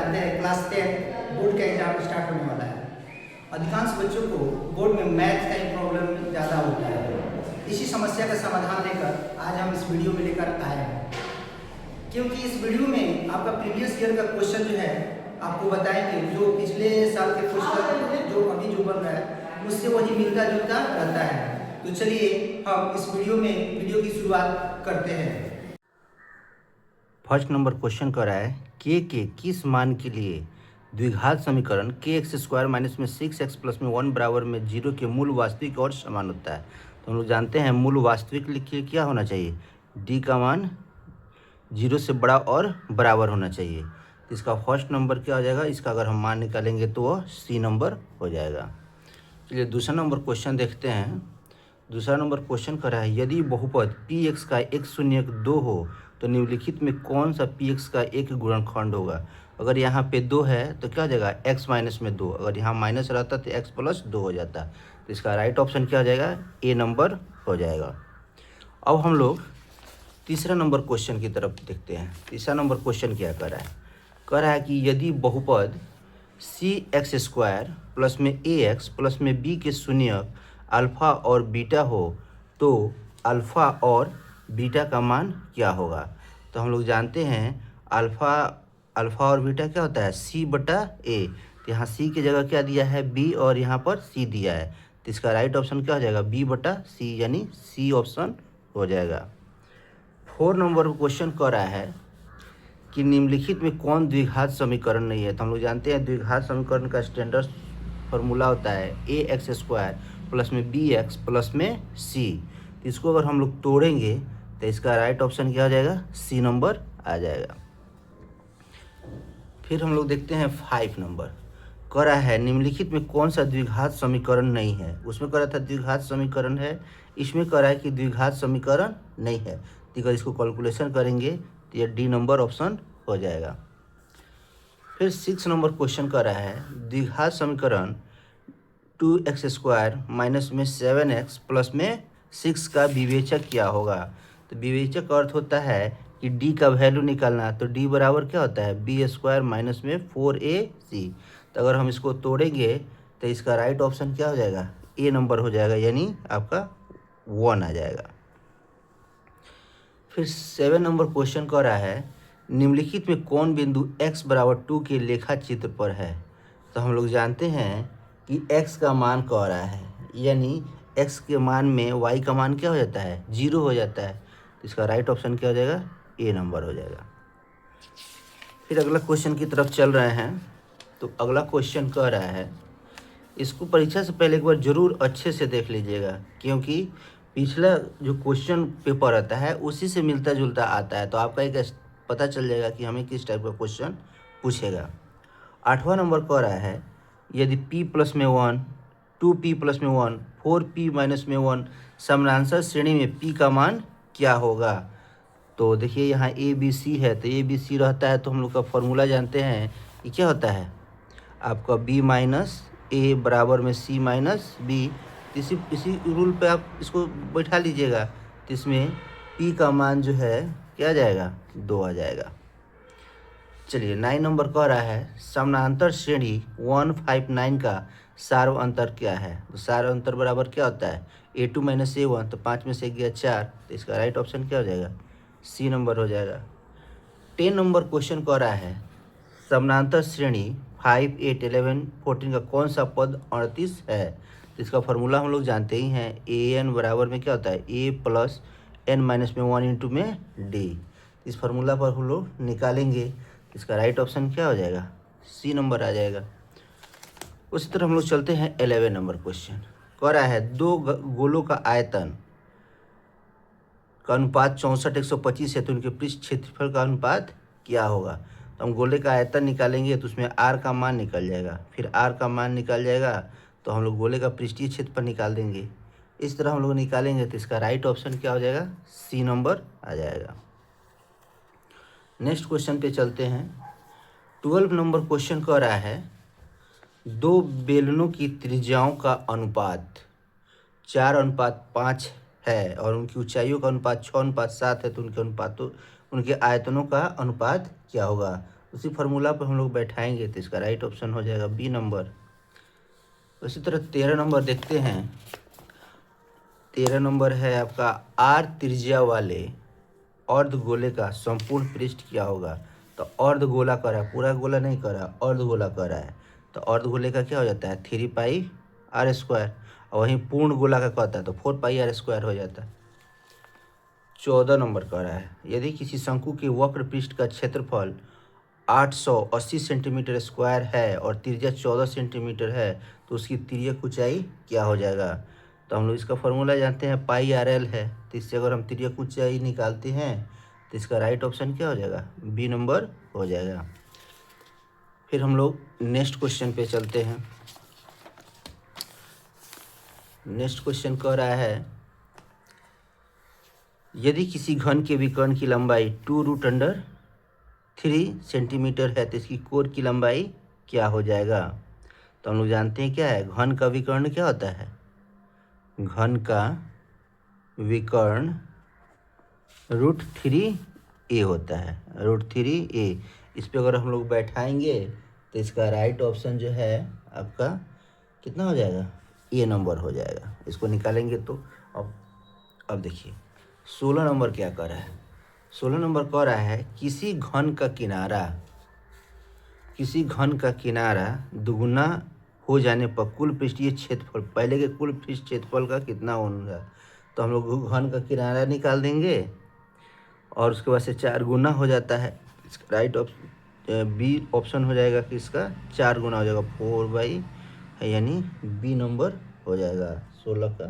जानते हैं class 10 board का एग्जाम स्टार्ट होने वाला है। अधिकांश बच्चों को बोर्ड में मैथ का ही प्रॉब्लम ज़्यादा होता है। इसी समस्या का समाधान लेकर आज हम इस वीडियो में लेकर आए हैं, क्योंकि इस वीडियो में आपका प्रीवियस ईयर का क्वेश्चन जो है आपको बताएंगे, जो पिछले साल के क्वेश्चन जो अभी जो बन रहा है उससे वही मिलता जुलता रहता है। तो चलिए हम इस वीडियो की शुरुआत करते हैं। फर्स्ट नंबर क्वेश्चन कर रहा है के किस मान के लिए द्विघात समीकरण के एक्स स्क्वायर माइनस में 6x प्लस में 1 बराबर में 0 के मूल वास्तविक और समान होता है। तो हम लोग जानते हैं मूल वास्तविक लिखिए क्या होना चाहिए, डी का मान 0 से बड़ा और बराबर होना चाहिए। तो इसका फर्स्ट नंबर क्या हो जाएगा, इसका अगर हम मान निकालेंगे तो वह सी नंबर हो जाएगा। चलिए दूसरा नंबर क्वेश्चन देखते हैं। दूसरा नंबर क्वेश्चन कर रहा है यदि बहुपद पी एक्स का एक शून्य 2 हो तो निम्नलिखित में कौन सा पी एक्स का एक गुणनखंड होगा। अगर यहाँ पे 2 है तो क्या हो जाएगा x माइनस में 2, अगर यहाँ माइनस रहता तो x प्लस 2 हो जाता। तो इसका राइट ऑप्शन क्या हो जाएगा, ए नंबर हो जाएगा। अब हम लोग तीसरा नंबर क्वेश्चन की तरफ देखते हैं। तीसरा नंबर क्वेश्चन क्या कर रहा है कि यदि बहुपद सी एक्स स्क्वायर प्लस में ए एक्स प्लस में बी के शून्यक अल्फ़ा और बीटा हो तो अल्फ़ा और बीटा का मान क्या होगा। तो हम लोग जानते हैं अल्फ़ा और बीटा क्या होता है, सी बटा ए। तो यहाँ सी की जगह क्या दिया है, बी, और यहाँ पर सी दिया है। तो इसका राइट ऑप्शन क्या हो जाएगा, बी बटा सी, यानी सी ऑप्शन हो जाएगा। 4 नंबर क्वेश्चन कर रहा है कि निम्नलिखित में कौन द्विघात समीकरण नहीं है। तो हम लोग जानते हैं द्विघात समीकरण का स्टैंडर्ड फॉर्मूला होता है ए एक्स स्क्वायर प्लस में बी एक्स प्लस में सी। इसको अगर हम लोग तोड़ेंगे तो इसका राइट ऑप्शन क्या हो जाएगा, सी नंबर आ जाएगा। फिर हम लोग देखते हैं 5 नंबर कह रहा है निम्नलिखित में कौन सा द्विघात समीकरण नहीं है। उसमें कह रहा था द्विघात समीकरण है, इसमें कह रहा है कि द्विघात समीकरण नहीं है। तो अगर इसको कैलकुलेशन करेंगे तो ये डी नंबर ऑप्शन हो जाएगा। फिर 6 नंबर क्वेश्चन कर रहा है द्विघात समीकरण 2x स्क्वायर माइनस में 7x प्लस में 6 का विवेचक क्या होगा। तो विवेचक अर्थ होता है कि d का वैल्यू निकालना। तो d बराबर क्या होता है, बी स्क्वायर माइनस में 4ac। तो अगर हम इसको तोड़ेंगे तो इसका राइट ऑप्शन क्या हो जाएगा, ए नंबर हो जाएगा, यानी आपका 1 आ जाएगा। फिर 7 नंबर क्वेश्चन कर रहा है निम्नलिखित में कौन बिंदु x बराबर 2 के लेखा चित्र पर है। तो हम लोग जानते हैं कि x का मान कह रहा है, यानी x के मान में y का मान क्या हो जाता है, 0 हो जाता है। तो इसका राइट ऑप्शन क्या हो जाएगा, ए नंबर हो जाएगा। फिर अगला क्वेश्चन की तरफ चल रहे हैं। तो अगला क्वेश्चन कह रहा है, इसको परीक्षा से पहले एक बार ज़रूर अच्छे से देख लीजिएगा, क्योंकि पिछला जो क्वेश्चन पेपर आता है उसी से मिलता जुलता आता है। तो आपका एक पता चल जाएगा कि हमें किस टाइप का क्वेश्चन पूछेगा। 8वां नंबर कह रहा है यदि p प्लस में 1, 2p प्लस में 1, 4p माइनस में 1 समानांतर श्रेणी में p का मान क्या होगा। तो देखिए यहाँ ए बी सी है, तो ए बी सी रहता है तो हम लोग का फॉर्मूला जानते हैं कि क्या होता है आपका b माइनस ए बराबर में c माइनस बी। इसी रूल पे आप इसको बैठा लीजिएगा, तो इसमें p का मान जो है क्या आ जाएगा, 2 आ जाएगा। चलिए 9 नंबर कह रहा है समानांतर श्रेणी 159 का सार्व अंतर क्या है। तो सार्व अंतर बराबर क्या होता है, a2 माइनस a1। तो 5 में से गया 4, तो इसका राइट ऑप्शन क्या हो जाएगा, सी नंबर हो जाएगा। 10 नंबर क्वेश्चन कह रहा है समानांतर श्रेणी 5, 8, 11, 14 का कौन सा पद 38 है। तो इसका फॉर्मूला हम लोग जानते ही हैं, ए एन बराबर में क्या होता है, ए प्लस एन माइनस में 1 इंटू में डी। इस फार्मूला पर हम लोग निकालेंगे, इसका राइट ऑप्शन क्या हो जाएगा, सी नंबर आ जाएगा। उसी तरह हम लोग चलते हैं 11 नंबर क्वेश्चन कह रहा है दो गोलों का आयतन का अनुपात 64:125 है तो उनके पृष्ठ क्षेत्रफल का अनुपात क्या होगा। तो हम गोले का आयतन निकालेंगे तो उसमें आर का मान निकल जाएगा, फिर आर का मान निकल जाएगा तो हम लोग गोले का पृष्ठीय क्षेत्रफल निकाल देंगे। इस तरह हम लोग निकालेंगे तो इसका राइट ऑप्शन क्या हो जाएगा, सी नंबर आ जाएगा। नेक्स्ट क्वेश्चन पे चलते हैं। 12 नंबर क्वेश्चन कह रहा है दो बेलनों की त्रिज्याओं का अनुपात 4:5 है और उनकी ऊंचाइयों का अनुपात 6:7 है तो उनके आयतनों का अनुपात क्या होगा। उसी फार्मूला पर हम लोग बैठाएंगे तो इसका राइट ऑप्शन हो जाएगा बी नंबर। उसी तरह 13 नंबर देखते हैं। 13 नंबर है आपका आर त्रिज्या वाले अर्धगोले का संपूर्ण पृष्ठ क्या होगा। तो अर्धगोला कर रहा है, पूरा गोला नहीं कर रहा, अर्धगोला कर रहा है। तो अर्धगोले का क्या हो जाता है 3 पाई आर स्क्वायर, और वहीं पूर्ण गोला का कहता है तो 4 पाई आर स्क्वायर हो जाता है। 14 नंबर कह रहा है यदि किसी शंकु के वक्र पृष्ठ का क्षेत्रफल 880 सेंटीमीटर स्क्वायर है और त्रिज्या 14 सेंटीमीटर है तो उसकी तिर्यक ऊंचाई क्या हो जाएगा। तो हम लोग इसका फॉर्मूला जानते हैं पाई आर एल है, तो इससे अगर हम तिर्यक ऊंचाई निकालते हैं तो इसका राइट ऑप्शन क्या हो जाएगा बी नंबर हो जाएगा। फिर हम लोग नेक्स्ट क्वेश्चन पे चलते हैं। नेक्स्ट क्वेश्चन कह रहा है यदि किसी घन के विकर्ण की लंबाई 2√3 सेंटीमीटर है तो इसकी कोर की लंबाई क्या हो जाएगा। तो हम लोग जानते हैं क्या है घन का विकर्ण क्या होता है, घन का विकर्ण √3a होता है, √3a। इस पे अगर हम लोग बैठाएंगे तो इसका राइट ऑप्शन जो है आपका कितना हो जाएगा ए नंबर हो जाएगा। इसको निकालेंगे तो अब देखिए 16 नंबर क्या कर रहा है। 16 नंबर कह रहा है किसी घन का किनारा दुगुना हो जाने पर कुल पृष्ठीय क्षेत्रफल पहले के कुल पृष्ठ क्षेत्रफल का कितना होगा। तो हम लोग घन का किनारा निकाल देंगे और उसके बाद से 4 गुना हो जाता है। इसका राइट बी ऑप्शन हो जाएगा कि इसका 4 गुना हो जाएगा 4 बाई, यानी बी नंबर हो जाएगा। 16 का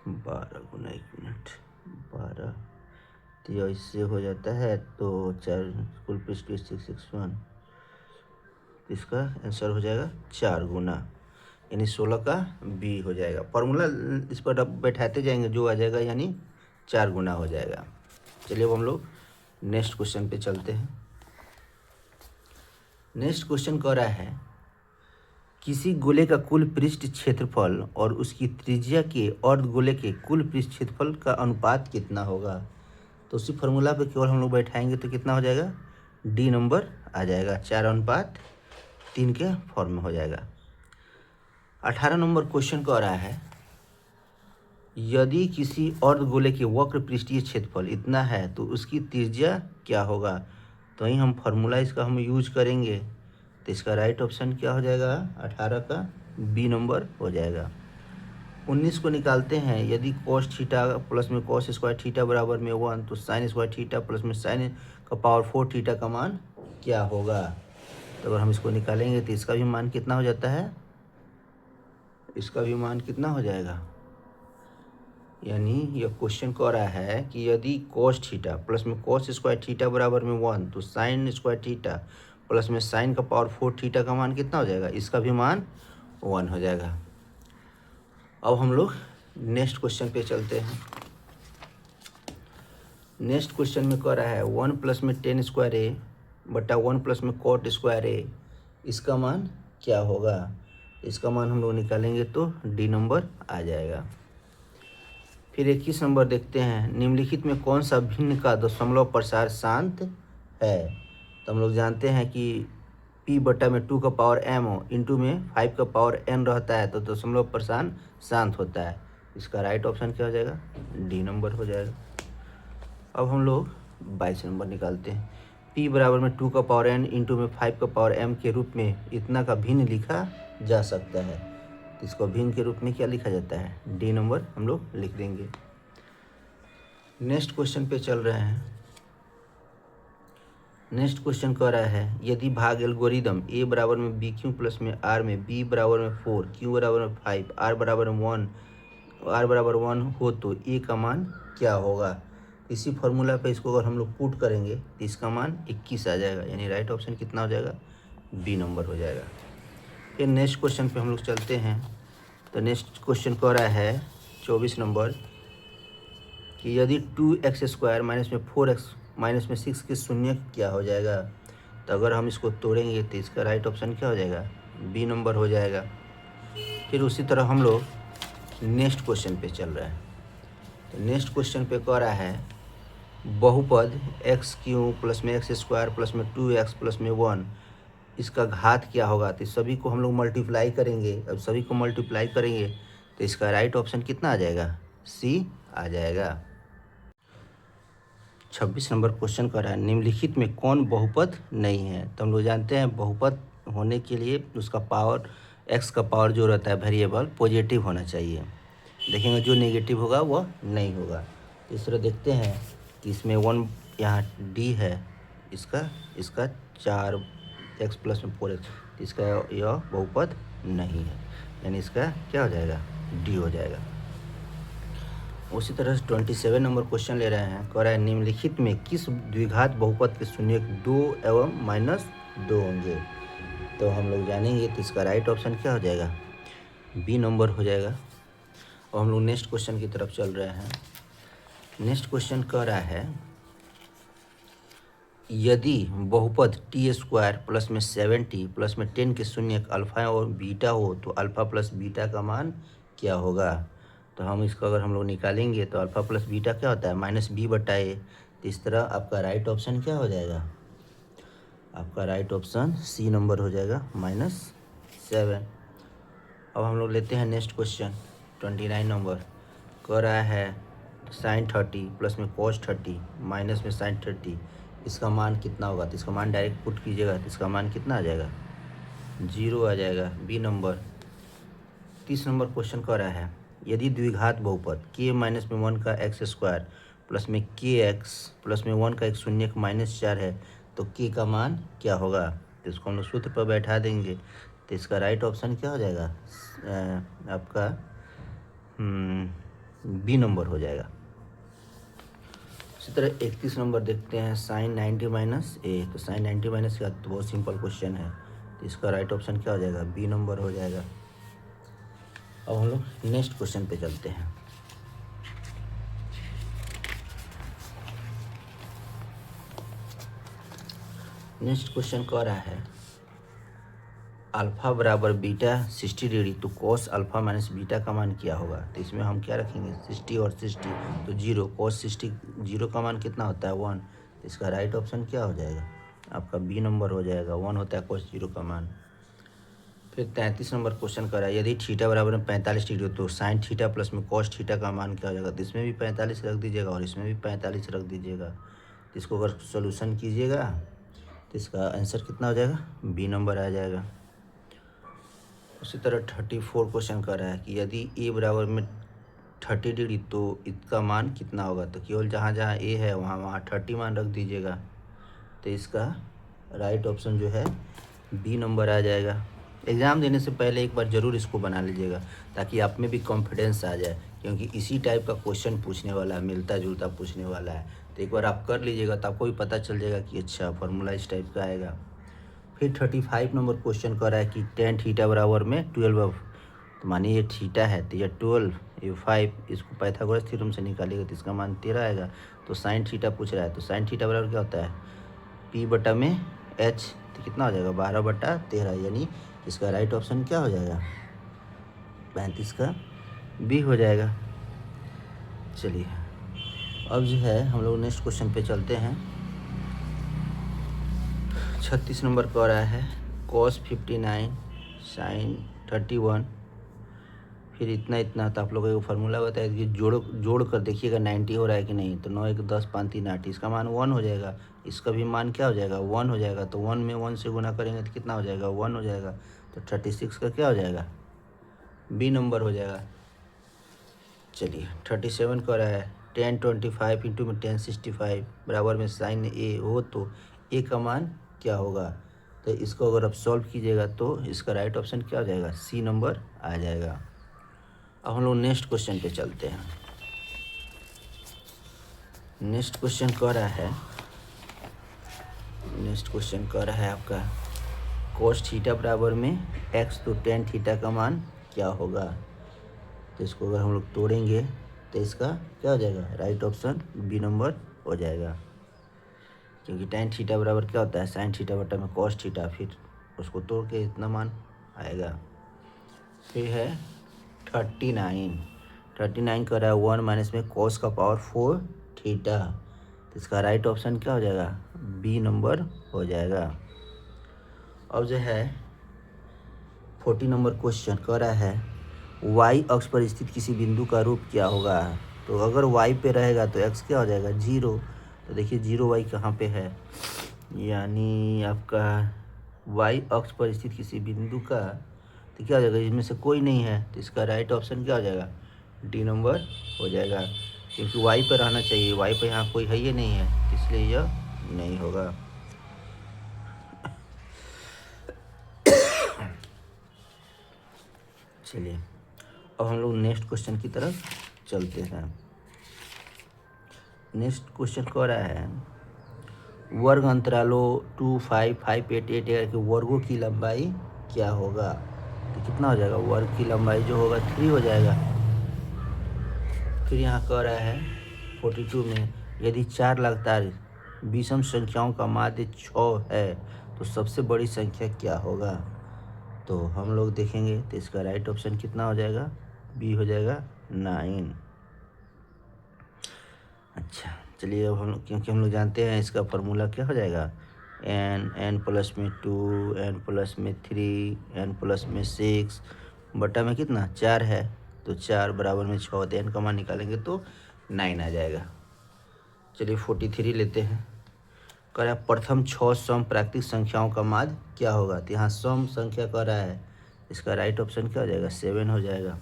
12 गुना 1 मिनट 12 तो इससे हो जाता है तो 4 कुल पृष्ठ 661, इसका आंसर हो जाएगा 4 गुना, यानी 16 का बी हो जाएगा। फॉर्मूला इस पर अब बैठाते जाएंगे जो आ जाएगा यानी 4 गुना हो जाएगा। चलिए अब हम लोग नेक्स्ट क्वेश्चन पे चलते हैं। नेक्स्ट क्वेश्चन कह रहा है किसी गोले का कुल पृष्ठ क्षेत्रफल और उसकी त्रिज्या के अर्धगोले के कुल पृष्ठ क्षेत्रफल का अनुपात कितना होगा। तो उसी फार्मूला पे केवल हम लोग बैठाएंगे तो कितना हो जाएगा डी नंबर आ जाएगा, 4:3 के फॉर्म में हो जाएगा। 18 नंबर क्वेश्चन कह रहा है यदि किसी अर्धगोले के वक्र पृष्ठीय क्षेत्रफल इतना है तो उसकी त्रिज्या क्या होगा। तो वहीं हम फार्मूला इसका हम यूज करेंगे तो इसका राइट ऑप्शन क्या हो जाएगा 18 का बी नंबर हो जाएगा। 19 को निकालते हैं यदि cos थीटा प्लस में cos स्क्वायर थीटा बराबर में 1 तो sin स्क्वायर थीटा प्लस में sin का पावर 4 थीटा का मान क्या होगा। तो अगर हम इसको निकालेंगे तो इसका भी मान कितना हो जाता है, इसका भी मान कितना हो जाएगा, यानी यह क्वेश्चन कह रहा है कि यदि cos थीटा प्लस में cos स्क्वायर थीटा बराबर में 1 तो sin स्क्वायर थीटा प्लस में sin का पावर 4 थीटा का मान कितना हो जाएगा, इसका भी मान 1 हो जाएगा। अब हम लोग नेक्स्ट क्वेश्चन पे चलते हैं। नेक्स्ट क्वेश्चन में कह रहा है 1 प्लस में tan स्क्वायर ए बटा 1 प्लस में cot स्क्वायर ए, इसका मान क्या होगा। इसका मान हम लोग निकालेंगे तो डी नंबर आ जाएगा। फिर 21 नंबर देखते हैं निम्नलिखित में कौन सा भिन्न का दशमलव प्रसार शांत है। तो हम लोग जानते हैं कि p बटा में 2 का पावर m इंटू में 5 का पावर n रहता है तो दशमलव प्रसार शांत होता है। इसका राइट ऑप्शन क्या हो जाएगा डी नंबर हो जाएगा। अब हम लोग 22 नंबर निकालते हैं p बराबर में 2 का पावर n इंटू में 5 का पावर m के रूप में इतना का भिन्न लिखा जा सकता है। तो इसको भिन्न के रूप में क्या लिखा जाता है डी नंबर हम लोग लिख देंगे। नेक्स्ट क्वेश्चन पे चल रहे हैं। नेक्स्ट क्वेश्चन कह रहा है यदि भाग एल्गोरिदम a बराबर में बी क्यू प्लस में r में b बराबर में 4 q बराबर में 5 r बराबर में 1 हो तो a का मान क्या होगा। इसी फार्मूला पे इसको अगर हम लोग पुट करेंगे तो इसका मान 21 आ जाएगा, यानी राइट ऑप्शन कितना हो जाएगा बी नंबर हो जाएगा। फिर नेक्स्ट क्वेश्चन पे हम लोग चलते हैं। तो नेक्स्ट क्वेश्चन कह रहा है 24 नंबर कि यदि 2x स्क्वायर माइनस में 4x माइनस में 6 के शून्य क्या हो जाएगा। तो अगर हम इसको तोड़ेंगे तो इसका राइट ऑप्शन क्या हो जाएगा बी नंबर हो जाएगा। फिर उसी तरह हम लोग नेक्स्ट क्वेश्चन पे चल रहे हैं। तो नेक्स्ट क्वेश्चन पे कह रहा है बहुपद एक्स क्यू प्लस में एक्स स्क्वायर प्लस में 2x प्लस में 1 इसका घात क्या होगा, तो सभी को हम लोग मल्टीप्लाई करेंगे। अब सभी को मल्टीप्लाई करेंगे तो इसका राइट ऑप्शन कितना आ जाएगा, सी आ जाएगा। 26 नंबर क्वेश्चन कर रहा है निम्नलिखित में कौन बहुपद नहीं है। तो हम लोग जानते हैं बहुपद होने के लिए उसका पावर एक्स का पावर जो रहता है वेरिएबल पॉजिटिव होना चाहिए। देखेंगे जो नेगेटिव होगा वह नहीं होगा। इस तरह देखते हैं कि इसमें 1 यहाँ डी है, इसका 4x प्लस में 4x, इसका यह बहुपद नहीं है, यानी इसका क्या हो जाएगा, डी हो जाएगा। उसी तरह से 27 नंबर क्वेश्चन ले रहे हैं, कह रहा है निम्नलिखित में किस द्विघात बहुपद के शून्य 2 एवं -2 होंगे। तो हम लोग जानेंगे तो इसका राइट ऑप्शन क्या हो जाएगा, बी नंबर हो जाएगा। और हम लोग नेक्स्ट क्वेश्चन की तरफ चल रहे हैं। नेक्स्ट क्वेश्चन कह रहा है यदि बहुपद टी स्क्वायर प्लस में 7t प्लस में 10 के शून्य अल्फा और बीटा हो तो अल्फा प्लस बीटा का मान क्या होगा। तो हम इसको अगर हम लोग निकालेंगे तो अल्फा प्लस बीटा क्या होता है, -b/a। तो इस तरह आपका राइट ऑप्शन क्या हो जाएगा, आपका राइट ऑप्शन सी नंबर हो जाएगा, -7। अब हम लोग लेते हैं नेक्स्ट क्वेश्चन 29 नंबर, कह रहा है sin 30 प्लस में cos 30 माइनस में sin 30 इसका मान कितना होगा। तो इसका मान डायरेक्ट पुट कीजिएगा तो इसका मान कितना आ जाएगा, 0 आ जाएगा, बी नंबर। 30 नंबर क्वेश्चन कह रहा है यदि द्विघात बहुपद k माइनस में 1 का एक्स स्क्वायर प्लस में kx प्लस में 1 का एक शून्य -4 है तो k का मान क्या होगा। तो इसको हम लोग सूत्र पर बैठा देंगे तो इसका राइट ऑप्शन क्या हो जाएगा, आपका बी नंबर हो जाएगा। इसी तरह 31 नंबर देखते हैं sin 90 माइनस ए। तो sin 90 माइनस का तो बहुत सिंपल क्वेश्चन है, तो इसका राइट ऑप्शन क्या हो जाएगा, बी नंबर हो जाएगा। अब हम लोग नेक्स्ट क्वेश्चन पे चलते हैं। नेक्स्ट क्वेश्चन कह रहा है अल्फा बराबर बीटा 60 डिग्री तो cos अल्फा माइनस बीटा का मान क्या होगा। तो इसमें हम क्या रखेंगे, 60 और 60 तो 0, cos 60 0 का मान कितना होता है, 1। तो इसका राइट ऑप्शन क्या हो जाएगा, आपका बी नंबर हो जाएगा, 1 होता है cos 0 का मान। फिर 33 नंबर क्वेश्चन कर रहा है यदि थीटा बराबर में 45 डिग्री तो साइन थीटा प्लस में cos थीटा का मान क्या हो जाएगा। तो इसमें भी 45 रख दीजिएगा और इसमें भी 45 रख दीजिएगा। तो इसको अगर सोल्यूशन कीजिएगा तो इसका आंसर कितना हो जाएगा, बी नंबर आ जाएगा। उसी तरह 34 क्वेश्चन कर रहा है कि यदि ए बराबर में 30 डिग्री तो इसका मान कितना होगा। तो केवल जहाँ जहाँ ए है वहाँ वहाँ 30 मान रख दीजिएगा। तो इसका राइट ऑप्शन जो है बी नंबर आ जाएगा। एग्ज़ाम देने से पहले एक बार ज़रूर इसको बना लीजिएगा ताकि आप में भी कॉन्फिडेंस आ जाए, क्योंकि इसी टाइप का क्वेश्चन पूछने वाला है, मिलता जुलता पूछने वाला है। तो एक बार आप कर लीजिएगा तो आपको भी पता चल जाएगा कि अच्छा फार्मूला इस टाइप का आएगा। फिर 35 नंबर क्वेश्चन कर रहा है कि tan थीटा बराबर में 12। तो मानिए ये थीटा है तो ये 12 ये 5, इसको पाइथागोरस थ्योरम से निकालिएगा तो इसका मान 13 आएगा। तो sin थीटा पूछ रहा है तो sin थीटा बराबर क्या होता है, p/h। तो कितना हो जाएगा, 12/13, यानी इसका राइट ऑप्शन क्या हो जाएगा, 35 का बी हो जाएगा। चलिए अब जो है हम लोग नेक्स्ट क्वेश्चन पे चलते हैं। 36 नंबर कह रहा है cos 59 sin 31। फिर इतना इतना तो आप लोगों को फार्मूला बताया कि जोड़ कर देखिएगा 90 हो रहा है कि नहीं। तो 9 1 10 5 3 8 इसका मान 1 हो जाएगा, इसका भी मान क्या हो जाएगा, 1 हो जाएगा। तो 1 में 1 से गुना करेंगे तो कितना हो जाएगा, 1 हो जाएगा। तो 36 का क्या हो जाएगा, बी नंबर हो जाएगा। चलिए 37 कह रहा है tan 25 इंटू में tan 65 बराबर में साइन ए हो तो ए का मान क्या होगा। तो इसको अगर आप सॉल्व कीजिएगा तो इसका राइट ऑप्शन क्या हो जाएगा, सी नंबर आ जाएगा। अब हम लोग नेक्स्ट क्वेश्चन पे चलते हैं। नेक्स्ट क्वेश्चन कह रहा है आपका cos थीटा बराबर में x तो tan थीटा का मान क्या होगा। तो इसको अगर हम लोग तोड़ेंगे तो इसका क्या हो जाएगा, राइट ऑप्शन बी नंबर हो जाएगा, क्योंकि tan थीटा बराबर क्या होता है, sin थीटा बटा में cos थीटा, फिर उसको तोड़ के इतना मान आएगा। फिर है 39 कर रहा है 1 माइनस में cos का पावर 4 थीटा। तो इसका राइट ऑप्शन क्या हो जाएगा, बी नंबर हो जाएगा। अब जो है 40 नंबर क्वेश्चन कह रहा है y अक्ष पर स्थित किसी बिंदु का रूप क्या होगा। तो अगर y पे रहेगा तो x क्या हो जाएगा, 0। तो देखिए 0 y कहाँ पे है, यानी आपका y अक्ष पर स्थित किसी बिंदु का तो क्या हो जाएगा, इसमें से कोई नहीं है, तो इसका राइट ऑप्शन क्या हो जाएगा, डी नंबर हो जाएगा। क्योंकि y पर रहना चाहिए, y पर यहाँ कोई है ही नहीं है, इसलिए यह नहीं होगा। चलिए अब हम लोग नेक्स्ट क्वेश्चन की तरफ चलते हैं। नेक्स्ट क्वेश्चन कह रहा है वर्ग अंतरालों 2, 5, 5, 8, 8 के वर्गों की लंबाई क्या होगा। तो कितना हो जाएगा, वर्ग की लंबाई जो होगा 3 हो जाएगा। फिर यहाँ कह रहा है 42 में यदि 4 लगातार विषम संख्याओं का माध्य 6 है तो सबसे बड़ी संख्या क्या होगा। तो हम लोग देखेंगे तो इसका राइट ऑप्शन कितना हो जाएगा, बी हो जाएगा 9। अच्छा चलिए अब हम क्योंकि हम लोग जानते हैं इसका फार्मूला क्या हो जाएगा, n प्लस में 2, n प्लस में 3, n प्लस में 6 बटा में कितना 4 है, तो 4 बराबर में 6 होते हैं, n का मान निकालेंगे तो 9 आ जाएगा। चलिए 43 लेते हैं। कह रहा है प्रथम 6 सम प्राकृतिक संख्याओं का माध्य क्या होगा। तो यहाँ सम संख्या कह रहा है, इसका राइट ऑप्शन क्या हो जाएगा, 7 हो जाएगा।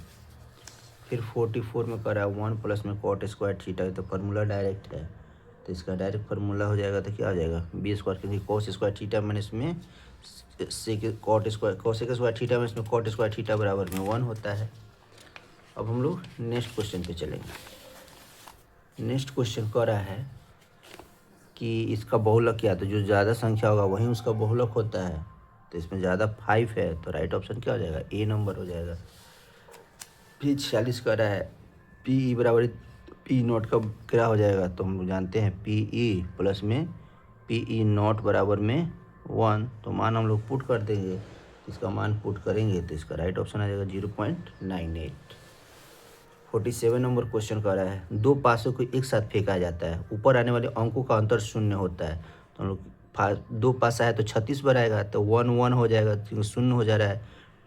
फिर 44 में कह रहा है 1 प्लस में कॉट स्क्वायर थीटा, तो फार्मूला डायरेक्ट है, तो इसका डायरेक्ट फार्मूला हो जाएगा तो क्या हो जाएगा, बी स्क्वायर, क्योंकि कोस स्क्वायर थीटा मैंने इसमें cot square cosec square theta में इसमें कॉट स्क्वायर थीटा बराबर में 1 होता है। अब हम लोग नेक्स्ट क्वेश्चन पे चलेंगे। नेक्स्ट क्वेश्चन कह रहा है कि इसका बहुलक क्या, तो जो ज़्यादा संख्या होगा वहीं उसका बहुलक होता है, तो इसमें ज़्यादा 5 है, तो राइट ऑप्शन क्या हो जाएगा, ए नंबर हो जाएगा। फिर 46 का रहा है पी ई बराबर पी नॉट का क्या हो जाएगा, तो हम जानते हैं पी ई प्लस में पी ई नॉट बराबर में 1, तो मान हम लोग पुट कर देंगे, इसका मान पुट करेंगे तो इसका राइट ऑप्शन आ जाएगा 0.98। 47 नंबर क्वेश्चन कर रहा है दो पासों को एक साथ फेंका जाता है, ऊपर आने वाले अंकों का अंतर 0 होता है। तो हम लोग दो पासा है तो 36 पर आएगा, तो 1 1 हो जाएगा क्योंकि 0 हो जा रहा है,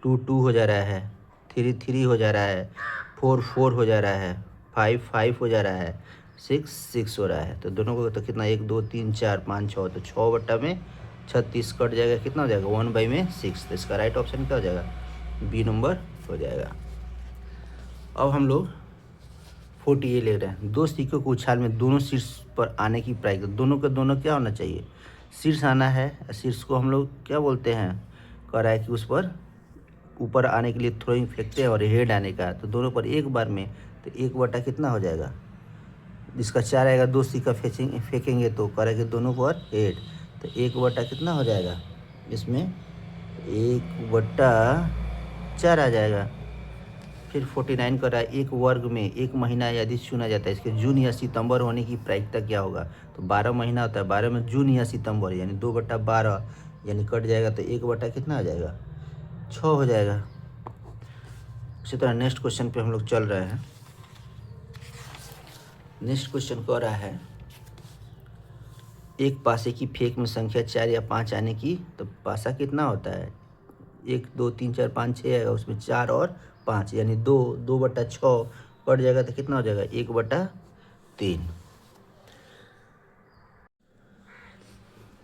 2 2 हो जा रहा है, 3 3 हो जा रहा है, 4 4 हो जा रहा है, 5 5 हो जा रहा है, 6 6 हो रहा है। तो दोनों को तो कितना 1 2 3 4 5 6, तो 6 बट्टा में 36 कट जाएगा, कितना हो जाएगा 1/6। तो इसका राइट ऑप्शन क्या हो जाएगा, बी नंबर हो जाएगा। अब हम लोग 48 ले रहे हैं। दो सिक्कों को उछाल में दोनों शीर्ष पर आने की प्रायिकता, दोनों का दोनों क्या होना चाहिए, शीर्ष आना है। शीर्ष को हम लोग क्या बोलते हैं, कह रहा है कि उस पर ऊपर आने के लिए थ्रोइंग फेंकते हैं और हेड आने का, तो दोनों पर एक बार में, तो 1 बटा कितना हो जाएगा, जिसका 4 आएगा, दो सिक्का फेंकेंगे तो कह रहा है कि दोनों पर हेड, तो 1 बटा कितना हो जाएगा, इसमें 1 बटा 4 आ जाएगा। फिर 49 कर रहा है एक वर्ग में एक महीना यदि चुना जाता है, इसके जून या सितंबर होने की प्रायिकता क्या होगा। तो 12 महीना होता है, 12 में जून या सितंबर, यानी 2 बटा 12 यानी कट जाएगा, तो 1 बटा कितना आ जाएगा 6 हो जाएगा। इसी तरह नेक्स्ट क्वेश्चन पे हम लोग चल रहे हैं। नेक्स्ट क्वेश्चन कह रहा है एक पासे की फेंक में संख्या 4 या 5 आने की, तो पासा कितना होता है, 1 2 3 4 5 6 आएगा, उसमें 4 और 5 यानी 2 बटा 6 कट जाएगा, तो कितना हो जाएगा 1 बटा 3।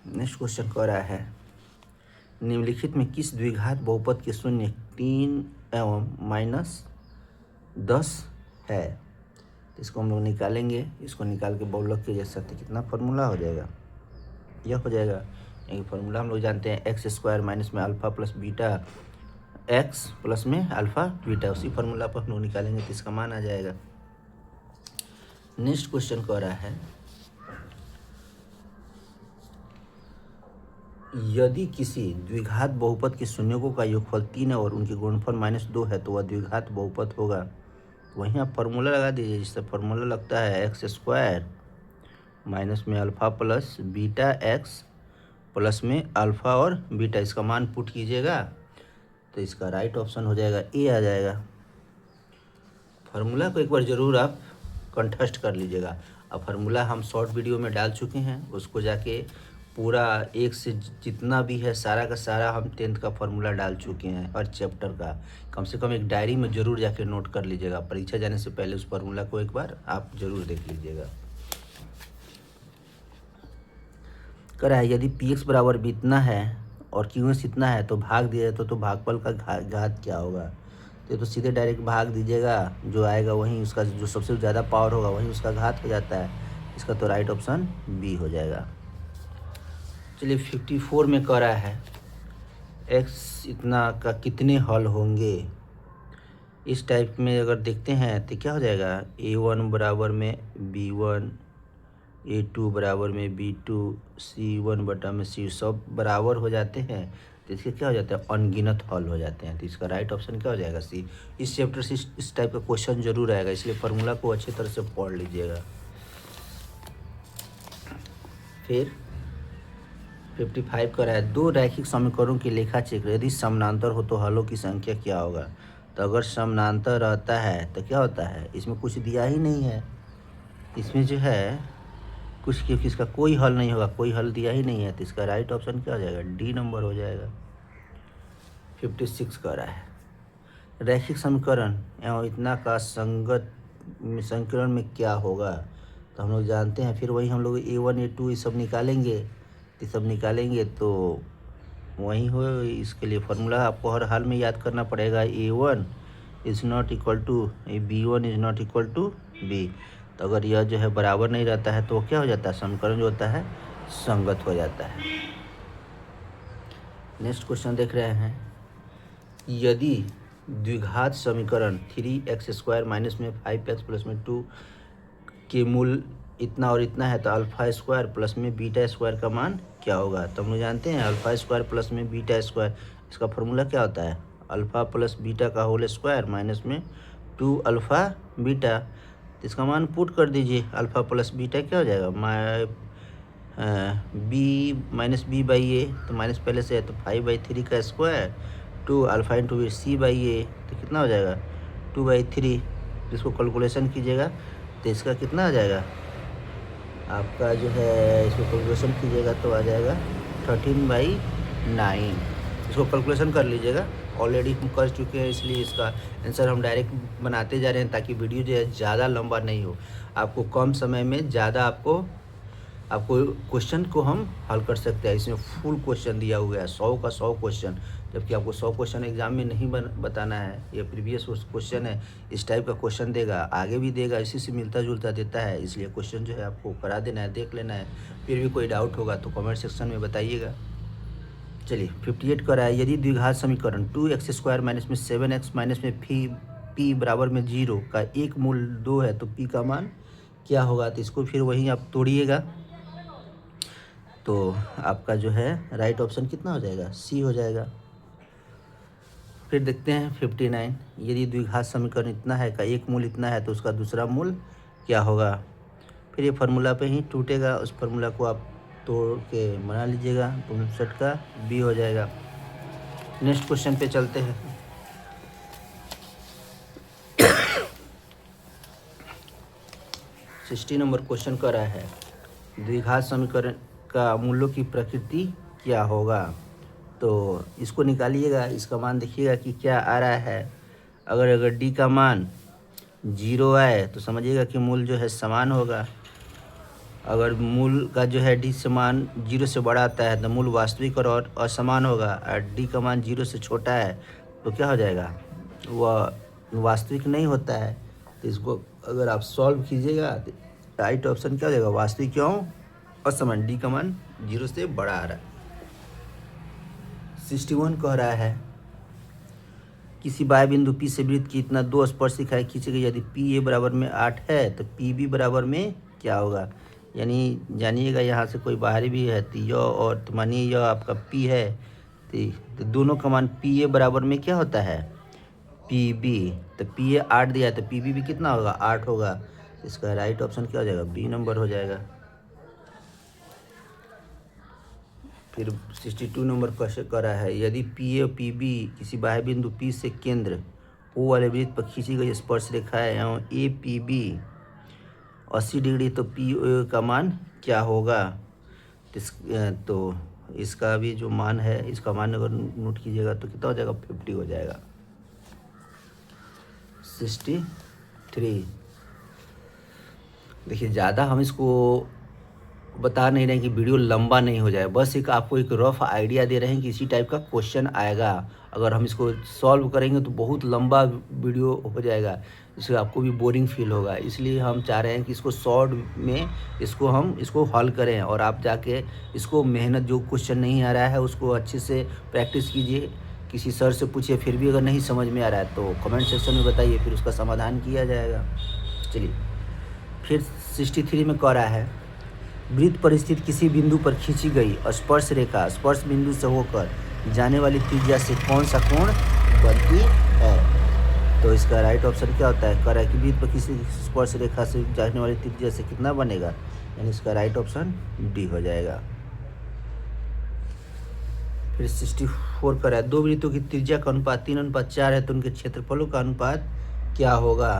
नेक्स्ट क्वेश्चन कह रहा है निम्नलिखित में किस द्विघात बहुपद के शून्य 3 एवं -10 है। तो इसको हम लोग निकालेंगे, इसको निकाल के बहुलक के जैसा, तो कितना फार्मूला हो जाएगा, यह हो जाएगा। एक फार्मूला हम लोग जानते हैं x² माइनस में alpha plus beta x plus में अल्फा बीटा, उसी फार्मूला पर हम लोग निकालेंगे तो इसका मान आ जाएगा। नेक्स्ट क्वेश्चन कह रहा है यदि किसी द्विघात बहुपद के शून्यकों का योगफल 3 है और उनके गुणनफल -2 है तो वह द्विघात बहुपद होगा। वहीं आप फार्मूला लगा दीजिए, जिससे फार्मूला लगता है x² माइनस में alpha plus beta x plus में अल्फा और बीटा, इसका मान पुट कीजिएगा तो इसका राइट ऑप्शन हो जाएगा ए आ जाएगा। फार्मूला को एक बार ज़रूर आप कंठस्थ कर लीजिएगा, अब फार्मूला हम शॉर्ट वीडियो में डाल चुके हैं, उसको जाके पूरा एक से जितना भी है सारा का सारा हम 10th का फार्मूला डाल चुके हैं हर चैप्टर का। कम से कम एक डायरी में ज़रूर जाके नोट कर लीजिएगा, परीक्षा जाने से पहले उस फार्मूला को एक बार आप ज़रूर देख लीजिएगा। कह रहा है यदि px बराबर भी इतना है और qs इतना है तो भाग दिया जाए तो भागफल का घात क्या होगा। तो सीधे डायरेक्ट भाग दीजिएगा, जो आएगा वहीं उसका, जो सबसे ज़्यादा पावर होगा वहीं उसका घात हो जाता है। इसका तो राइट ऑप्शन बी हो जाएगा। चलिए 54 में कह रहा है x इतना का कितने हल होंगे। इस टाइप में अगर देखते हैं तो क्या हो जाएगा, a1 बराबर में b1, a2 बराबर में b2, c1 बटा में c, सब बराबर हो जाते हैं तो इसके क्या हो जाता है, अनगिनत हल हो जाते हैं। तो इसका राइट ऑप्शन क्या हो जाएगा, सी। इस चैप्टर से इस टाइप का क्वेश्चन जरूर आएगा, इसलिए फार्मूला को अच्छी तरह से पढ़ लीजिएगा। फिर 55 का है दो रैखिक समीकरणों की लेखा चित्र, यदि समानांतर हो तो हलों की संख्या क्या होगा। तो अगर समानांतर रहता है तो क्या होता है, इसमें कुछ दिया ही नहीं है, इसमें जो है कुछ क्योंकि इसका कोई हल नहीं होगा, कोई हल दिया ही नहीं है, तो इसका राइट ऑप्शन क्या हो जाएगा, डी नंबर हो जाएगा। 56 का रहा है रैखिक समीकरण एवं इतना का संगत संकीर्ण में क्या होगा। तो हम लोग जानते हैं, फिर वही हम लोग a1 a2 ये सब निकालेंगे, तो सब निकालेंगे तो वही हो। इसके लिए फार्मूला आपको हर हाल में याद करना पड़ेगा, a1 is not equal to b1 is not equal to b। तो अगर यह जो है बराबर नहीं रहता है तो क्या हो जाता है, समीकरण जो होता है संगत हो जाता है। नेक्स्ट क्वेश्चन देख रहे हैं, यदि द्विघात समीकरण 3x² माइनस में 5x प्लस में 2 के मूल इतना और इतना है तो अल्फा स्क्वायर प्लस में बीटा स्क्वायर का मान क्या होगा। तो हम लोग जानते हैं अल्फा स्क्वायर प्लस में बीटा स्क्वायर, इसका फॉर्मूला क्या होता है, अल्फा प्लस बीटा का होल स्क्वायर माइनस में 2 अल्फा बीटा। तो इसका मान पुट कर दीजिए, अल्फा प्लस बीटा क्या हो जाएगा, B minus B by A, तो माइनस पहले से है तो 5/3 का square 2 alpha into B C by A, तो कितना हो जाएगा 2/3। इसको कैलकुलेशन कीजिएगा तो इसका कितना आ जाएगा आपका जो है, इसको कैलकुलेशन कीजिएगा तो आ जाएगा 13/9। इसको कैलकुलेशन कर लीजिएगा, ऑलरेडी हम कर चुके हैं इसलिए इसका आंसर हम डायरेक्ट बनाते जा रहे हैं ताकि वीडियो जो है ज़्यादा लंबा नहीं हो, आपको कम समय में ज़्यादा आपको क्वेश्चन को हम हल कर सकते हैं। इसमें फुल क्वेश्चन दिया हुआ है, 100 का 100 क्वेश्चन, जबकि आपको 100 क्वेश्चन एग्जाम में नहीं बताना है, ये प्रीवियस क्वेश्चन है। इस टाइप का क्वेश्चन देगा, आगे भी देगा, इसी से मिलता जुलता देता है, इसलिए क्वेश्चन जो है आपको करा देना है, देख लेना है। फिर भी कोई डाउट होगा तो कमेंट सेक्शन में बताइएगा। चलिए 58 का रहा है, यदि द्विघात समीकरण 2x² माइनस में 7x माइनस में p बराबर में 0 का एक मूल 2 है तो p का मान क्या होगा। तो इसको फिर वहीं आप तोड़िएगा तो आपका जो है राइट ऑप्शन कितना हो जाएगा, सी हो जाएगा। फिर देखते हैं 59, यदि द्विघात समीकरण इतना है का एक मूल इतना है तो उसका दूसरा मूल क्या होगा। फिर ये फार्मूला पे ही टूटेगा, उस फार्मूला को आप तोड़ के बना लीजिएगा, तो 59 का बी हो जाएगा। नेक्स्ट क्वेश्चन पे चलते हैं। सिक्सटी नंबर क्वेश्चन कर रहा है, द्विघात समीकरण का मूलों की प्रकृति क्या होगा। तो इसको निकालिएगा, इसका मान देखिएगा कि क्या आ रहा है। अगर डी का मान 0 आए तो समझिएगा कि मूल जो है समान होगा। अगर मूल का जो है डी से मान 0 से बड़ा आता है तो मूल वास्तविक और असमान होगा, और डी का मान 0 से छोटा है तो क्या हो जाएगा, वह वास्तविक नहीं होता है। तो इसको अगर आप सॉल्व कीजिएगा तो राइट ऑप्शन क्या हो जाएगा, वास्तविक क्यों असमान, डी का मान 0 से बड़ा आ रहा है। 61 कह रहा है, किसी बाह्य बिंदु P से वृत्त की इतना 2 स्पर्शिकाएं खींची गई, यदि पी ए बराबर में 8 है तो पी बी बराबर में क्या होगा। यानी जानिएगा यहाँ से कोई बाहरी भी है तो यह, और तो मानिए यह आपका P है तो दोनों का मान पी ए बराबर में क्या होता है, पी बी। तो पी ए 8 दिया है तो पी बी भी कितना होगा, 8 होगा। इसका राइट ऑप्शन क्या हो जाएगा, बी नंबर हो जाएगा। फिर 62 नंबर क्वेश्चन कर रहा है, यदि पी ए और पी बी किसी बाह्य बिंदु P से केंद्र O वाले वृत्त पर खींची गई स्पर्श रेखा है एवं ए पी बी 80 डिग्री तो पी ओ का मान क्या होगा? तो इसका भी जो मान है, इसका मान अगर नोट कीजिएगा तो कितना हो जाएगा? 50 हो जाएगा। 63। देखिए ज़्यादा हम इसको बता नहीं रहे हैं कि वीडियो लंबा नहीं हो जाए, बस एक आपको एक रफ आइडिया दे रहे हैं कि इसी टाइप का क्वेश्चन आएगा। अगर हम इसको सॉल्व करेंगे तो बहुत लंबा वीडियो हो जाएगा, इससे आपको भी बोरिंग फील होगा। इसलिए हम चाह रहे हैं कि इसको शॉर्ट में इसको हल करें, और आप जाके इसको मेहनत, जो क्वेश्चन नहीं आ रहा है उसको अच्छे से प्रैक्टिस कीजिए, किसी सर से पूछिए। फिर भी अगर नहीं समझ में आ रहा है तो कमेंट सेक्शन में बताइए, फिर उसका समाधान किया जाएगा। चलिए फिर 63 में कह रहा है, वृत्त पर स्थित किसी बिंदु पर खींची गई स्पर्श रेखा स्पर्श बिंदु से होकर जाने वाली त्रिज्या से कौन सा कोण बनती है? तो इसका राइट ऑप्शन क्या होता है? कह रहा है कि वृत्त पर किसी स्पर्श रेखा से जाने वाली त्रिज्या से कितना बनेगा, यानी इसका राइट ऑप्शन डी हो जाएगा। फिर 64 कर रहा है, दो वृत्तों की त्रिज्या का अनुपात 3:4 है तो उनके क्षेत्रफलों का अनुपात क्या होगा?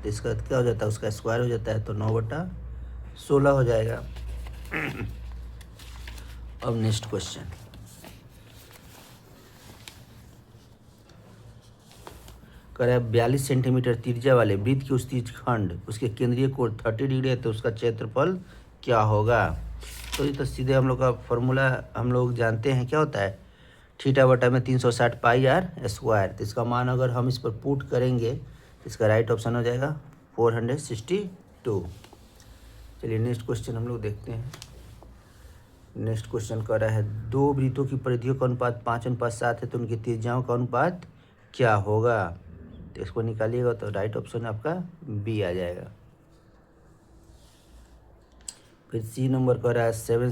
तो इसका क्या हो जाता है? उसका स्क्वायर हो जाता है तो 9/16 हो जाएगा। अब नेक्स्ट क्वेश्चन, कह रहा है 42 सेंटीमीटर त्रिज्या वाले वृत्त की उस खंड उसके केंद्रीय कोण 30 डिग्री है तो उसका क्षेत्रफल क्या होगा? तो ये तो सीधे हम लोग का फॉर्मूला हम लोग जानते हैं, क्या होता है? थीटा बटा में 360 पाई आर स्क्वायर। तो इसका मान अगर हम इस पर पुट करेंगे तो इसका राइट ऑप्शन हो जाएगा 462। चलिए नेक्स्ट क्वेश्चन हम लोग देखते हैं। नेक्स्ट क्वेश्चन कर रहा है, दो वृत्तों की परिधियों का अनुपात 5:7 है तो उनकी त्रिज्याओं का अनुपात क्या होगा? तो इसको निकालिएगा तो राइट ऑप्शन आपका बी आ जाएगा। फिर सी नंबर कर रहा है, 7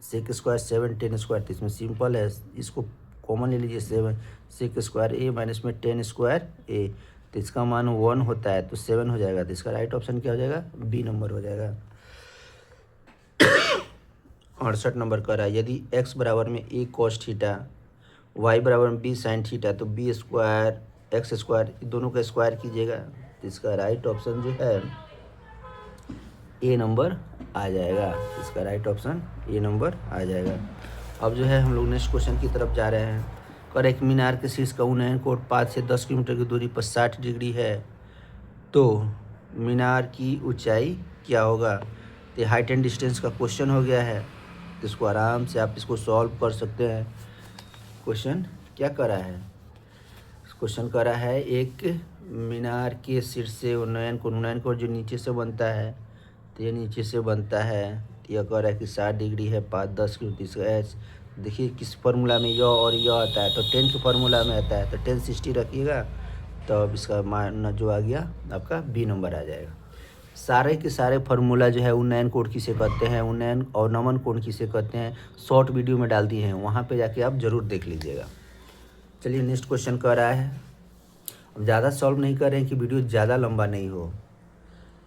सेक स्क्वायर 7 10 स्क्वायर। तो इसमें सिंपल है, इसको कॉमन ले लीजिए, 7 सेक स्क्वायर ए माइनस में 10 स्क्वायर ए। तो इसका मान 1 होता है तो 7 हो जाएगा। तो इसका राइट ऑप्शन क्या हो जाएगा? बी नंबर हो जाएगा। 68 नंबर कर रहा है, यदि x बराबर में a cos थीटा, y बराबर में b sin थीटा तो b स्क्वायर एक्स स्क्वायर दोनों का स्क्वायर कीजिएगा। तो इसका राइट ऑप्शन जो है ए नंबर आ जाएगा। इसका राइट ऑप्शन ए नंबर आ जाएगा। अब जो है हम लोग नेक्स्ट क्वेश्चन की तरफ जा रहे हैं। कर एक मीनार के शीर्ष का उन्नयन कोण 5 से 10 किलोमीटर की दूरी पर 60 डिग्री है तो मीनार की ऊंचाई क्या होगा? तो हाइट एंड डिस्टेंस का क्वेश्चन हो गया है, तो इसको आराम से आप इसको सॉल्व कर सकते हैं। क्वेश्चन क्या कर रहा है? क्वेश्चन कर रहा है, एक मीनार के शीर्ष से उन्नयन कोण जो नीचे से बनता है, तो ये नीचे से बनता है, तो यह कह रहा है कि 60 डिग्री है, 5-10 की इसका एच। देखिए किस फार्मूला में यह और यह आता है, तो 10 के फार्मूला में आता है, तो 10 60 रखिएगा तो अब इसका मान जो आ गया आपका बी नंबर आ जाएगा। सारे के सारे फार्मूला जो है उन्नयन कोण किसे कहते हैं, उन्नयन और नमन कोण किसे कहते हैं, शॉर्ट वीडियो में डाल दिए हैं, वहाँ पे जाके आप ज़रूर देख लीजिएगा। चलिए नेक्स्ट क्वेश्चन कर रहा है, अब ज़्यादा सॉल्व नहीं कर रहे हैं कि वीडियो ज़्यादा लंबा नहीं हो।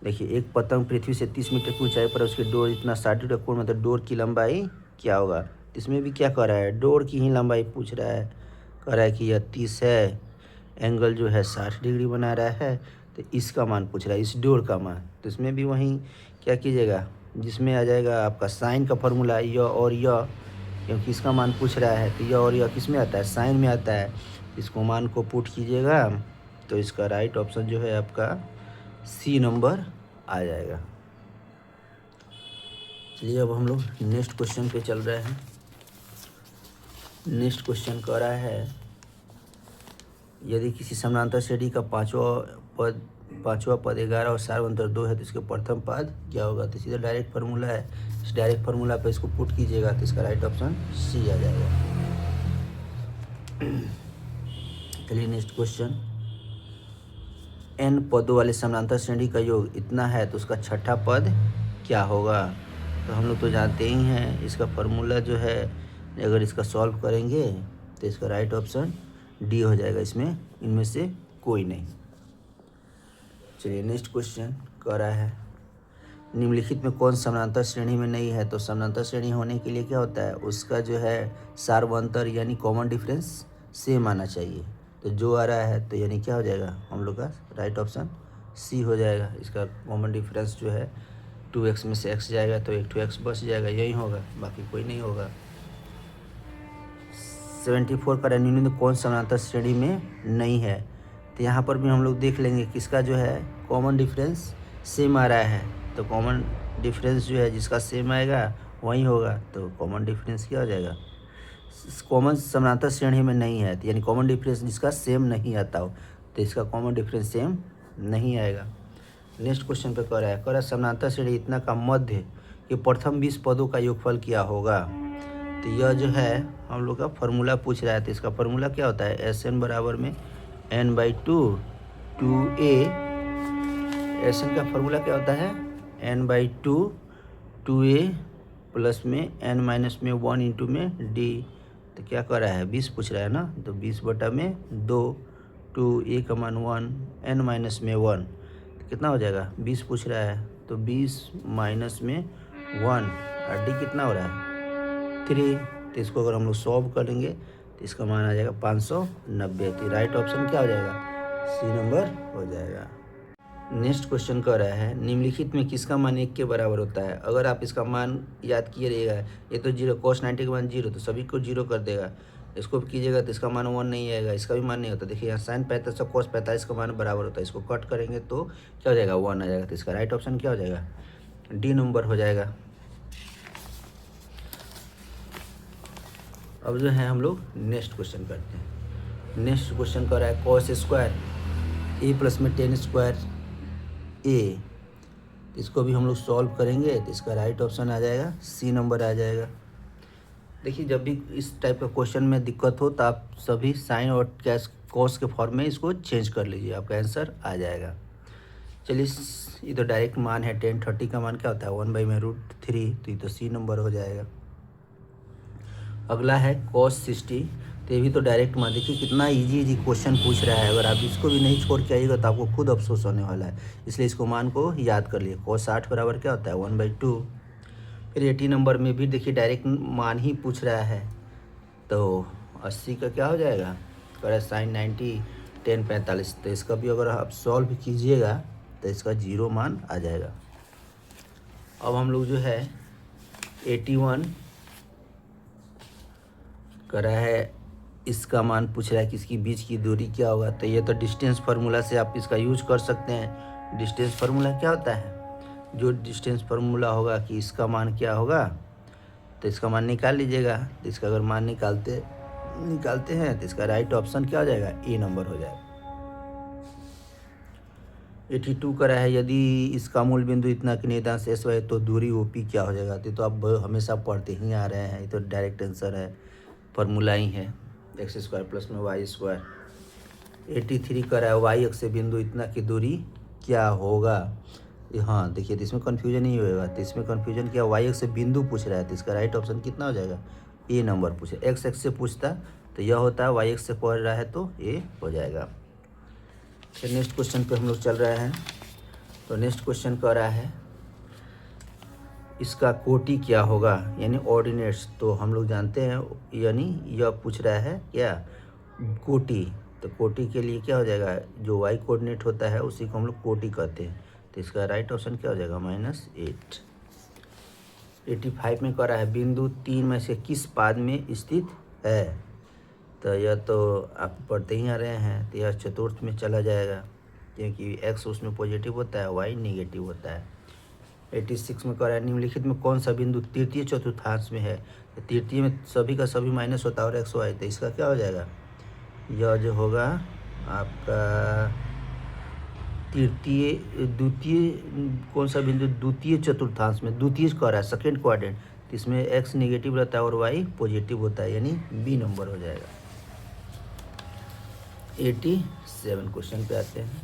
देखिए एक पतंग पृथ्वी से 30 मीटर की ऊंचाई पर उसके डोर इतना 60 डिग्री कोण, मतलब डोर की लंबाई क्या होगा? इसमें भी क्या कर रहा है? डोर की ही लंबाई पूछ रहा है। कह रहा है कि यह 30 है, एंगल जो है 60 डिग्री बना रहा है, तो इसका मान पूछ रहा है, इस डोर का मान। तो इसमें भी वहीं क्या कीजिएगा, जिसमें आ जाएगा आपका साइन का फार्मूला यह और यह, क्योंकि इसका मान पूछ रहा है तो यह और यह किस में आता है? साइन में आता है। इसको मान को पुट कीजिएगा तो इसका राइट ऑप्शन जो है आपका सी नंबर आ जाएगा। चलिए अब हम लोग नेक्स्ट क्वेश्चन पे चल रहे हैं। नेक्स्ट क्वेश्चन कह रहा है, यदि किसी समानांतर श्रेणी का पांचवा पद 11 और सार्वंतर 2 है तो इसके प्रथम पद क्या होगा? तो सीधा डायरेक्ट फार्मूला है, इस डायरेक्ट फार्मूला पे इसको पुट कीजिएगा तो इसका राइट ऑप्शन सी आ जाएगा। चलिए नेक्स्ट क्वेश्चन, n पदों वाले समानांतर श्रेणी का योग इतना है तो उसका छठा पद क्या होगा? तो हम लोग तो जानते ही हैं इसका फार्मूला जो है, अगर इसका सॉल्व करेंगे तो इसका राइट ऑप्शन डी हो जाएगा, इसमें इनमें से कोई नहीं। चलिए नेक्स्ट क्वेश्चन कह रहा है, निम्नलिखित में कौन समानांतर श्रेणी में नहीं है? तो समानांतर श्रेणी होने के लिए क्या होता है, उसका जो है सार्वंतर यानी कॉमन डिफरेंस सेम आना चाहिए। तो जो आ रहा है तो यानी क्या हो जाएगा हम लोग का राइट ऑप्शन सी हो जाएगा। इसका कॉमन डिफरेंस जो है 2x में से x जाएगा तो एक 2x बच जाएगा, यही होगा, बाकी कोई नहीं होगा। 74 का निम्नलिखित कौन समानांतर श्रेणी में नहीं है? तो यहाँ पर भी हम लोग देख लेंगे किसका जो है कॉमन डिफरेंस सेम आ रहा है। तो कॉमन डिफरेंस जो है जिसका सेम आएगा वही होगा, तो कॉमन डिफरेंस क्या हो जाएगा? कॉमन समानांतर श्रेणी में नहीं है, तो यानी कॉमन डिफरेंस जिसका सेम नहीं आता हो, तो इसका कॉमन डिफरेंस सेम नहीं आएगा। नेक्स्ट क्वेश्चन पे कह रहा है समानांतर श्रेणी इतना का मध्य के प्रथम 20 पदों का योगफल क्या होगा? तो यह जो है हम लोग का फार्मूला पूछ रहा है, तो इसका फार्मूला क्या होता है? SN बराबर में n/2 2a। SN का फार्मूला क्या होता है? n/2 2a प्लस में n-1 इंटू में d। तो क्या कर रहा है? 20 पूछ रहा है ना, तो 20/2 2a का मान 1 n-1, तो कितना हो जाएगा? 20 पूछ रहा है, तो 20 माइनस में 1 और d कितना हो रहा है? 3। तो इसको अगर हम लोग सॉल्व करेंगे तो इसका मान आ जाएगा 590। तो राइट ऑप्शन क्या हो जाएगा? सी नंबर हो जाएगा। नेक्स्ट क्वेश्चन कह रहा है निम्नलिखित में किसका मान 1 के बराबर होता है? अगर आप इसका मान याद किए रहिएगा, ये तो 0, cos 90 का मान 0, तो सभी को 0 कर देगा। इसको कीजिएगा तो इसका मान 1 नहीं आएगा, इसका भी मान नहीं होता। देखिए यहाँ sin 45 और cos 45 का मान बराबर होता है, इसको कट करेंगे तो क्या हो जाएगा? 1 आ जाएगा। तो इसका राइट ऑप्शन क्या हो जाएगा? डी नंबर हो जाएगा। अब जो है हम लोग नेक्स्ट क्वेश्चन करते हैं। नेक्स्ट क्वेश्चन कर रहा है cos स्क्वायर ए प्लस में tan स्क्वायर ए। इसको भी हम लोग सॉल्व करेंगे तो इसका राइट ऑप्शन आ जाएगा, सी नंबर आ जाएगा। देखिए जब भी इस टाइप का क्वेश्चन में दिक्कत हो तो आप सभी साइन और कॉस के फॉर्म में इसको चेंज कर लीजिए, आपका आंसर आ जाएगा। चलिए ये तो डायरेक्ट मान है, 10/30 का मान क्या होता है? 1/√3, तो ये तो सी नंबर हो जाएगा। अगला है cos 60, तो ये भी तो डायरेक्ट मान। देखिए कितना इजी क्वेश्चन पूछ रहा है, अगर आप इसको भी नहीं छोड़ के आइएगा तो आपको खुद अफसोस होने वाला है, इसलिए इसको मान को याद कर लिए। cos 60 बराबर क्या होता है? 1/2। फिर 80 नंबर में भी देखिए डायरेक्ट मान ही पूछ रहा है, तो 80 का क्या हो जाएगा? कह sin 90 10 45, तो इसका भी अगर आप सॉल्व कीजिएगा तो इसका 0 मान आ जाएगा। अब हम लोग जो है 81 करा है, इसका मान पूछ रहा है कि इसकी बीच की दूरी क्या होगा? तो ये तो डिस्टेंस फार्मूला से आप इसका यूज कर सकते हैं। डिस्टेंस फार्मूला क्या होता है? जो डिस्टेंस फार्मूला होगा कि इसका मान क्या होगा, तो इसका मान निकाल लीजिएगा। तो इसका अगर मान निकालते हैं तो इसका राइट ऑप्शन क्या हो जाएगा? ए नंबर हो जाएगा। 82 करा है यदि इसका मूल बिंदु इतना कि नियतांश एस है तो दूरी OP क्या हो जाएगा? तो आप हमेशा पढ़ते ही आ रहे हैं, ये तो डायरेक्ट आंसर है, फार्मूला ही है, x² प्लस में y²। 83 करा है y अक्ष से बिंदु इतना की दूरी क्या होगा? हाँ देखिए, तो इसमें कन्फ्यूजन नहीं होगा, तो इसमें कन्फ्यूजन क्या? y अक्ष से बिंदु पूछ रहा है, तो इसका राइट ऑप्शन कितना हो जाएगा? ए नंबर पूछे। x अक्ष से पूछता तो यह होता है, y अक्ष से पढ़ रहा है तो ए हो जाएगा। फिर नेक्स्ट क्वेश्चन पे हम लोग चल रहे हैं। तो नेक्स्ट क्वेश्चन कह रहा है इसका कोटि क्या होगा, यानी ऑर्डिनेट्स। तो हम लोग जानते हैं, यानी यह पूछ रहा है क्या? कोटि। तो कोटि के लिए क्या हो जाएगा? जो y कोऑर्डिनेट होता है उसी को हम लोग कोटि कहते हैं। तो इसका राइट ऑप्शन क्या हो जाएगा? -8। 85 में कह रहा है बिंदु 3 में से किस पाद में स्थित है? तो यह तो आप पढ़ते ही आ रहे हैं, तो यह चतुर्थ में चला जाएगा, क्योंकि x उसमें पॉजिटिव होता है, y निगेटिव होता है। 86 में कह रहा है निम्नलिखित में कौन सा बिंदु तृतीय चतुर्थांश में है? तो तृतीय में सभी का सभी माइनस होता है और x y, तो इसका क्या हो जाएगा? यह जो होगा आपका द्वितीय कौन सा बिंदु? द्वितीय चतुर्थांश में, द्वितीय कह रहा है, सेकेंड क्वाड्रेंट, तो इसमें x निगेटिव रहता है और y पॉजिटिव होता है, यानी बी नंबर हो जाएगा। 87 क्वेश्चन पे आते हैं।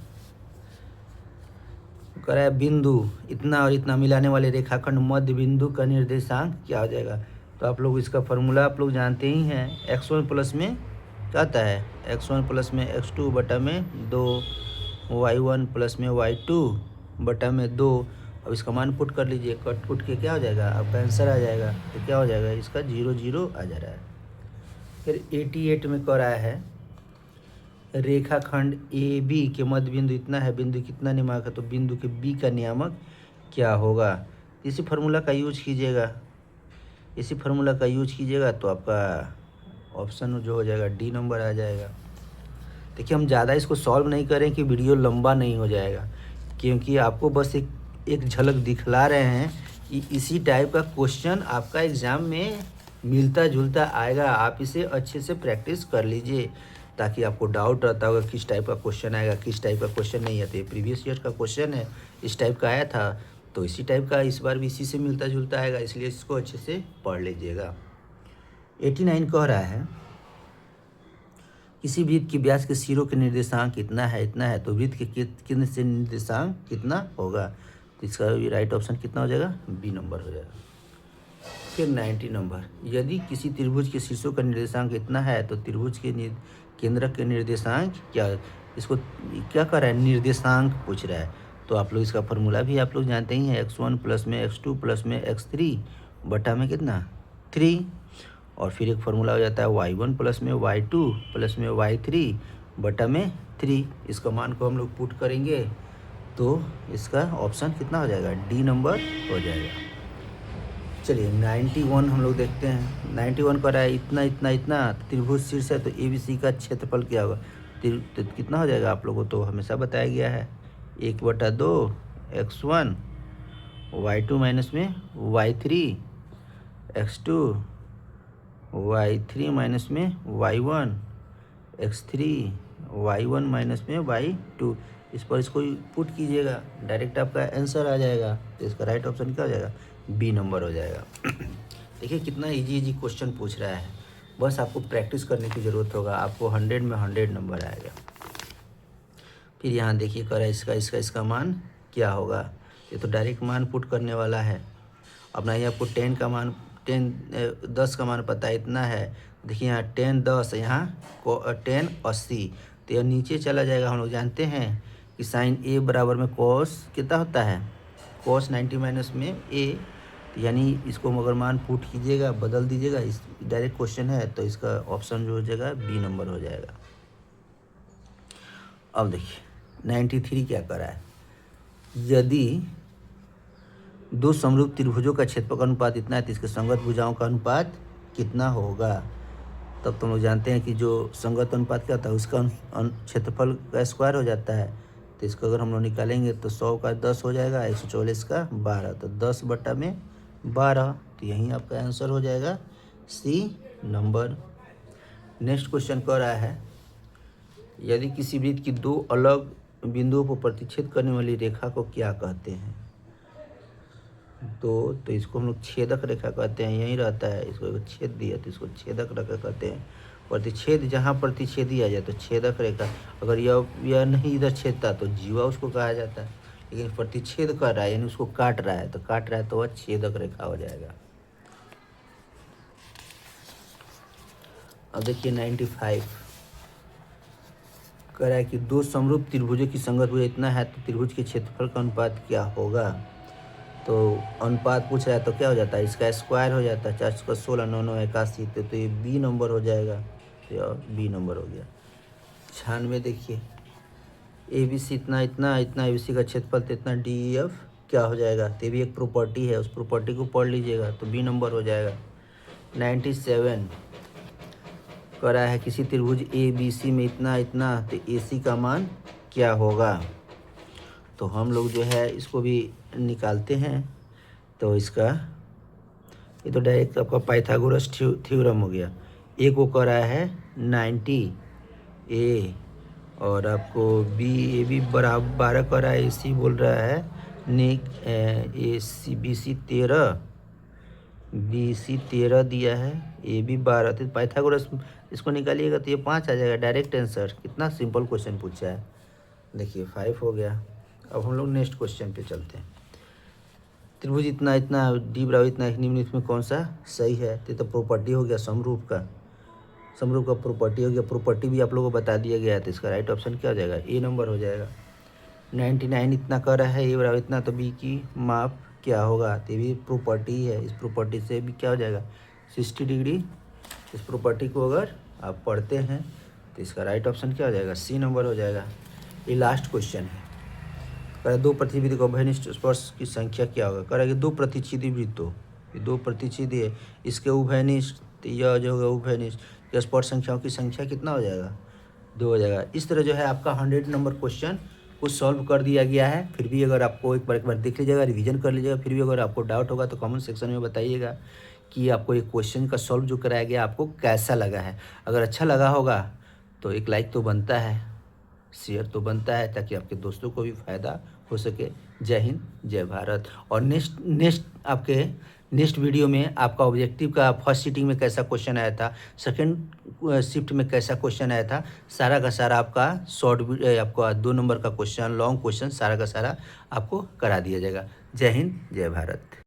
कह रहा है बिंदु इतना और इतना मिलाने वाले रेखाखंड मध्य बिंदु का निर्देशांक क्या हो जाएगा? तो आप लोग इसका फार्मूला आप लोग जानते ही हैं, x1 प्लस में क्या आता है? x1 प्लस में x2 बटा में 2, y1 प्लस में y2 बटा में 2। अब इसका मान पुट कर लीजिए, कट पुट के क्या हो जाएगा? आपका आंसर आ जाएगा। तो क्या हो जाएगा? इसका 0 0 आ जा रहा है। फिर 88 में कह रहा है रेखाखंड AB के मध्य बिंदु इतना है, बिंदु कितना नियामक है? तो बिंदु के B का नियामक क्या होगा? इसी फार्मूला का यूज कीजिएगा, इसी फार्मूला का यूज कीजिएगा तो आपका ऑप्शन जो हो जाएगा डी नंबर आ जाएगा। देखिए हम ज़्यादा इसको सॉल्व नहीं करें कि वीडियो लंबा नहीं हो जाएगा, क्योंकि आपको बस एक झलक दिखला रहे हैं कि इसी टाइप का क्वेश्चन आपका एग्ज़ाम में मिलता जुलता आएगा। आप इसे अच्छे से प्रैक्टिस कर लीजिए ताकि आपको डाउट रहता होगा किस टाइप का क्वेश्चन आएगा, किस टाइप का क्वेश्चन नहीं आते। प्रीवियस ईयर का क्वेश्चन है, इस टाइप का आया था, तो इसी टाइप का इस बार भी इसी से मिलता जुलता आएगा, इसलिए इसको अच्छे से पढ़ लीजिएगा। 89 कह रहा है किसी वृत्त के व्यास के सिरों के निर्देशांक इतना है, तो वृत्त के केंद्र से निर्देशांक कितना होगा। तो इसका भी राइट ऑप्शन कितना हो जाएगा, बी नंबर हो जाएगा। फिर 90 नंबर, यदि किसी त्रिभुज के शीर्षों का निर्देशांक इतना है तो त्रिभुज के केंद्र के निर्देशांक क्या, इसको क्या कर रहा है, निर्देशांक पूछ रहा है। तो आप लोग इसका फॉर्मूला भी आप लोग जानते ही हैं, x1 प्लस में x2 प्लस में x3 बटा में कितना 3, और फिर एक फार्मूला हो जाता है y1 प्लस में y2 प्लस में y3 बटा में 3। इसका मान को हम लोग पुट करेंगे तो इसका ऑप्शन कितना हो जाएगा, डी नंबर हो जाएगा। चलिए 91 हम लोग देखते हैं। 91 कर रहा है इतना इतना इतना त्रिभुज शीर्ष है, तो ABC का क्षेत्रफल क्या होगा, तो कितना हो जाएगा, आप लोगों को तो हमेशा बताया गया है 1/2 x1 y2 माइनस में y3 x2 y3 माइनस में y1 x3 y1 माइनस में y2। इस पर इसको पुट कीजिएगा, डायरेक्ट आपका आंसर आ जाएगा। तो इसका राइट ऑप्शन क्या हो जाएगा, बी नंबर हो जाएगा। देखिए कितना इजी क्वेश्चन पूछ रहा है, बस आपको प्रैक्टिस करने की ज़रूरत होगा, आपको 100 में 100 नंबर आएगा। फिर यहाँ देखिए कर इसका मान क्या होगा, ये तो डायरेक्ट मान पुट करने वाला है। अपना ये आपको 10 का मान पता है इतना है। देखिए यहाँ 10 10 यहाँ 10 80, तो यह नीचे चला जाएगा। हम लोग जानते हैं कि साइन ए बराबर में कॉस कितना होता है, कॉस 90 माइनस में ए, यानी इसको मगर मान पुट कीजिएगा, बदल दीजिएगा, इस डायरेक्ट क्वेश्चन है, तो इसका ऑप्शन जो हो जाएगा बी नंबर हो जाएगा। अब देखिए 93 क्या कर रहा है, यदि दो समरूप त्रिभुजों का क्षेत्रफल का अनुपात इतना है तो इसके संगत भुजाओं का अनुपात कितना होगा। तब तुम लोग जानते हैं कि जो संगत अनुपात क्या होता है, उसका क्षेत्रफल का स्क्वायर हो जाता है। तो इसको अगर हम लोग निकालेंगे तो 100 का 10 हो जाएगा, 144 का 12, तो 10 बटा में 12, तो यहीं आपका आंसर हो जाएगा सी नंबर। नेक्स्ट क्वेश्चन कह रहा है यदि किसी वृत्त की दो अलग बिंदुओं पर प्रतिच्छेद करने वाली रेखा को क्या कहते हैं। तो इसको हम लोग छेदक रेखा कहते हैं, यहीं रहता है, इसको एक छेद दिया तो इसको छेदक रेखा कहते हैं। प्रतिच्छेद जहाँ प्रतिच्छेदी आ जाए तो छेदक रेखा, अगर यह नहीं इधर छेदता तो जीवा उसको कहा जाता है, लेकिन प्रतिच्छेद कर रहा है यानी उसको काट रहा है तो वह छेदक रेखा हो जाएगा। अब देखिए 95 कह रहा है कि दो समरूप त्रिभुजों की संगत भुजा इतना है तो त्रिभुज के क्षेत्रफल का अनुपात क्या होगा। तो अनुपात पूछ रहा है तो क्या हो जाता है, इसका स्क्वायर हो जाता है, 4 का 16 9 9 81, तो ये बी नंबर हो जाएगा, तो बी नंबर हो गया। 96 देखिए ABC इतना इतना इतना ABC का क्षेत्रफल तो इतना DEF क्या हो जाएगा, तो ये भी एक प्रॉपर्टी है, उस प्रॉपर्टी को पढ़ लीजिएगा तो बी नंबर हो जाएगा। 97 कह रहा है किसी त्रिभुज ABC में इतना इतना तो AC का मान क्या होगा। तो हम लोग जो है इसको भी निकालते हैं, तो इसका ये तो डायरेक्ट आपका पाइथागोरस थ्योरम हो गया। ए को कह रहा है 90 A, और आपको AB बराबर 12 कह रहा है, AC बोल रहा है निक BC 13 दिया है, AB 12, तो पाइथागोरस इसको निकालिएगा तो ये 5 आ जाएगा, डायरेक्ट आंसर। कितना सिंपल क्वेश्चन पूछा है, देखिए 5 हो गया। अब हम लोग नेक्स्ट क्वेश्चन पे चलते हैं। त्रिभुज इतना इतना D बराबर इतना निम्नलिखित में कौन सा सही है, तो प्रॉपर्टी हो गया समरूप का प्रॉपर्टी हो गया, प्रॉपर्टी भी आप लोगों को बता दिया गया है, तो इसका राइट ऑप्शन क्या हो जाएगा, ए नंबर हो जाएगा। 99 इतना कर रहा है, ए बराबर इतना, तो बी की माप क्या होगा, तो ये भी प्रॉपर्टी है, इस प्रॉपर्टी से भी क्या हो जाएगा 60 डिग्री। इस प्रॉपर्टी को अगर आप पढ़ते हैं तो इसका राइट ऑप्शन क्या हो जाएगा, सी नंबर हो जाएगा। ये लास्ट क्वेश्चन है, कह रहा है 2 प्रतिवृत्त को उभयनिष्ठ स्पर्श की संख्या क्या होगा। कह रहा है कि 2 प्रतिच्छेदी वृत्तों, ये 2 प्रतिच्छेदी है, इसके उभयनिष्ठ, यह जो होगा उभयनिष्ठ, या स्पर्श संख्याओं की संख्या कितना हो जाएगा, 2 हो जाएगा। इस तरह जो है आपका 100 नंबर क्वेश्चन को सॉल्व कर दिया गया है। फिर भी अगर आपको एक बार देख लीजिएगा, रिवीजन कर लीजिएगा। फिर भी अगर आपको डाउट होगा तो कमेंट सेक्शन में बताइएगा कि आपको ये क्वेश्चन का सॉल्व जो कराया गया आपको कैसा लगा है। अगर अच्छा लगा होगा तो एक लाइक तो बनता है, शेयर तो बनता है, ताकि आपके दोस्तों को भी फ़ायदा हो सके। जय हिंद, जय भारत। और नेक्स्ट वीडियो में आपका ऑब्जेक्टिव का फर्स्ट सीटिंग में कैसा क्वेश्चन आया था, सेकंड शिफ्ट में कैसा क्वेश्चन आया था, सारा का सारा आपका आपका 2 नंबर का क्वेश्चन, लॉन्ग क्वेश्चन सारा का सारा आपको करा दिया जाएगा। जय हिंद, जय भारत।